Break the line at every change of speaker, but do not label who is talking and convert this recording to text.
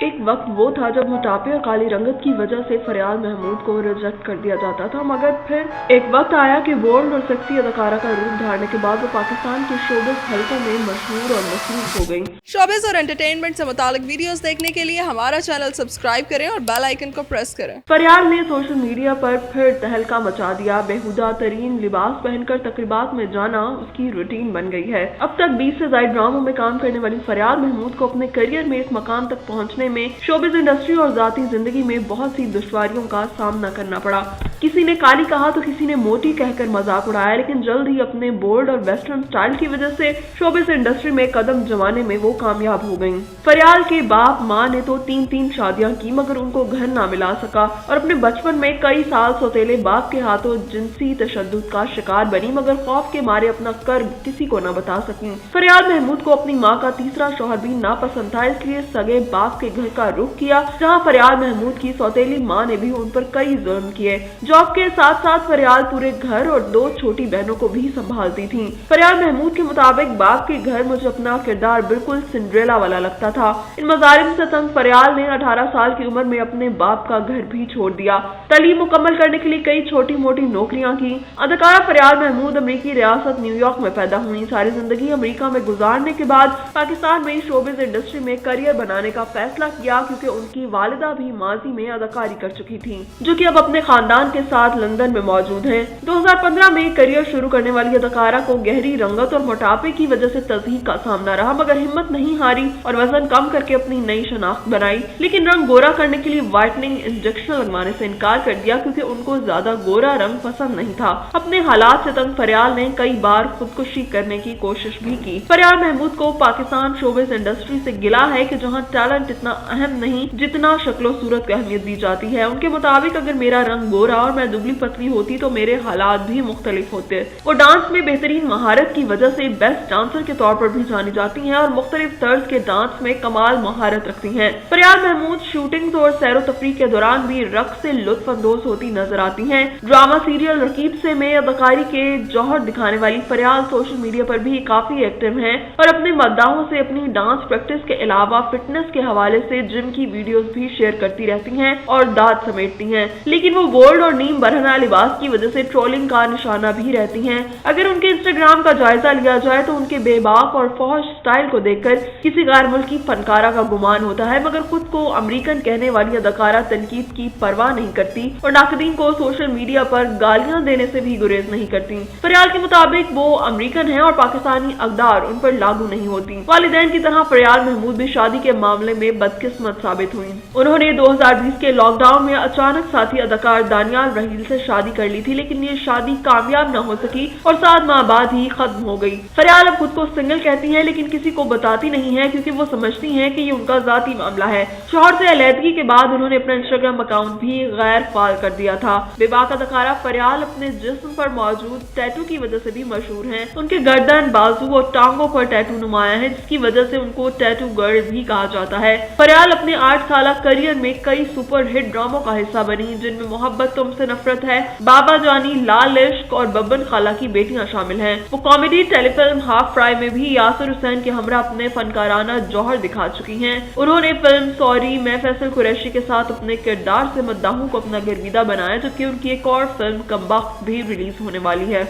एक वक्त वो था जब मोटापे और काली रंगत की वजह से फरियाल महमूद को रिजेक्ट कर दिया जाता था, मगर फिर एक वक्त आया कि बोल्ड और सेक्सी अदाकारा का रूप धारने के बाद वो पाकिस्तान के शोबिज़ हलकों में मशहूर और मशहूर हो गई।
शोबिज़ और एंटरटेनमेंट से मुतालिक वीडियोस देखने के लिए हमारा चैनल सब्सक्राइब करें और बेल आइकन को प्रेस करें।
फरियाल ने सोशल मीडिया पर फिर तहलका मचा दिया। बेहुदा तरीन लिबास पहनकर तकरीबात में जाना उसकी रूटीन बन गई है। अब तक 20 से ज्यादा ड्रामों में काम करने वाली फरियाल महमूद को अपने करियर में इस मकाम तक पहुंचने में शोबिज़ इंडस्ट्री और जाती जिंदगी में बहुत सी दुश्वारियों का सामना करना पड़ा। किसी ने काली कहा तो किसी ने मोटी कहकर मजाक उड़ाया, लेकिन जल्द ही अपने बोल्ड और वेस्टर्न स्टाइल की वजह से शोबिज़ इंडस्ट्री में कदम जमाने में वो कामयाब हो गईं। फरियाल के बाप माँ ने तो 3 शादियां की, मगर उनको घर ना मिला सका और अपने बचपन में कई साल सौतेले बाप के हाथों जिनसी तशद्दुद का शिकार बनी, मगर खौफ के मारे अपना कर्ब किसी को न बता सकी। फरियाल महमूद को अपनी माँ का तीसरा शौहर भी नापसंद था, इसलिए सगे बाप के घर का रुख किया, जहाँ फरियाल महमूद की सौतेली माँ ने भी उन पर कई जुल्म किए। जॉब के साथ साथ फरियाल पूरे घर और 2 छोटी बहनों को भी संभालती थी। फरियाल महमूद के मुताबिक बाप के घर मुझे अपना किरदार बिल्कुल सिंड्रेला वाला लगता था। इन मजालिम से तंग फरियाल ने 18 साल की उम्र में अपने बाप का घर भी छोड़ दिया। तालीम मुकम्मल करने के लिए कई छोटी मोटी नौकरियां की। अदाकारा फरियाल महमूद अमेरिकी रियासत न्यूयॉर्क में पैदा हुई। सारी जिंदगी अमेरिका में गुजारने के बाद पाकिस्तान में शोबिज़ इंडस्ट्री में करियर बनाने का फैसला किया, क्योंकि उनकी वालिदा भी माजी में अदाकारी कर चुकी थी, जो कि अब अपने खानदान के साथ लंदन में मौजूद हैं। 2015 में करियर शुरू करने वाली अदाकारा को गहरी रंगत और मोटापे की वजह से तज़हीक का सामना रहा, मगर हिम्मत नहीं हारी और वजन कम करके अपनी नई शनाख्त बनाई। लेकिन रंग गोरा करने के लिए व्हाइटनिंग इंजेक्शन लगवाने से इनकार कर दिया, क्योंकि उनको ज्यादा गोरा रंग पसंद नहीं था। अपने हालात से तंग फरियाल ने कई बार खुदकुशी करने की कोशिश भी की। फरियाल महमूद को पाकिस्तान शोबिज़ इंडस्ट्री से गिला है कि जहां टैलेंट इतना अहम नहीं जितना शक्लो सूरत को अहमियत दी जाती है। उनके मुताबिक अगर मेरा रंग गोरा और मैं दुबली पतली होती तो मेरे हालात भी मुख्तलिफ होते। वो डांस में बेहतरीन महारत की वजह से बेस्ट डांसर के तौर पर भी जानी जाती हैं और मुख्तलिफ तर्ज के डांस में कमाल महारत रखती हैं। फरियाल महमूद शूटिंग और सैरो तफरीह के दौरान भी रक्स से लुत्फ अंदोज होती नजर आती हैं। ड्रामा सीरियल रकीब से में अदाकारी के जौहर दिखाने वाली फरियाल सोशल मीडिया पर भी काफी एक्टिव हैं और अपने मद्दाहों से अपनी डांस प्रैक्टिस के अलावा फिटनेस के हवाले से जिम की वीडियोस भी शेयर करती रहती हैं और दांत समेटती हैं। लेकिन वो बोल्ड और नीम बरहना लिबास की वजह से ट्रोलिंग का निशाना भी रहती हैं। अगर उनके इंस्टाग्राम का जायजा लिया जाए तो उनके बेबाक और फौश स्टाइल को देखकर किसी गैर मुल्की फनकारा का गुमान होता है, मगर खुद को अमेरिकन कहने वाली अदाकारा तनकीद की परवाह नहीं करती और नाकदीन को सोशल मीडिया पर गालियां देने से भी गुरेज नहीं करती। फरियाल के मुताबिक वो अमेरिकन है और पाकिस्तानी अक़दार उन पर लागू नहीं होती। वालिदैन की तरह फरियाल महमूद भी शादी के मामले में बदकिस्मत साबित हुई। उन्होंने 2020 के लॉकडाउन में अचानक साथी अदाकार दानियाल रहील से शादी कर ली थी, लेकिन ये शादी कामयाब न हो सकी और 7 माह बाद ही खत्म हो गई। फरियाल अब खुद को सिंगल कहती हैं, लेकिन किसी को बताती नहीं है, क्योंकि वो समझती हैं कि ये उनका जाती मामला है। शौहर से अलहदगी के बाद उन्होंने अपना इंस्टाग्राम अकाउंट भी गैर फाल कर दिया था। बेबाक अदाकारा फरियाल अपने जिस्म पर मौजूद टैटू की वजह से भी मशहूर हैं। उनके गर्दन, बाजू और टांगों पर टैटू नुमाया है, जिसकी वजह से उनको टैटू गर्ल भी कहा जाता है। फरियाल अपने 8 साल करियर में कई सुपर हिट ड्रामों का हिस्सा बनी, जिनमें मोहब्बत तुमसे नफरत है, बाबा जानी, लाल इश्क और बब्बन खाला की बेटियां शामिल हैं। वो कॉमेडी टेलीफिल्म हाफ फ्राई में भी यासिर हुसैन के हमरा अपने फनकाराना जौहर दिखा चुकी हैं। उन्होंने फिल्म सॉरी मैं फैसल कुरैशी के साथ अपने किरदार से मद्दाहों को अपना गर्विदा बनाया, जबकि उनकी एक और फिल्म कमबख्त भी रिलीज होने वाली है।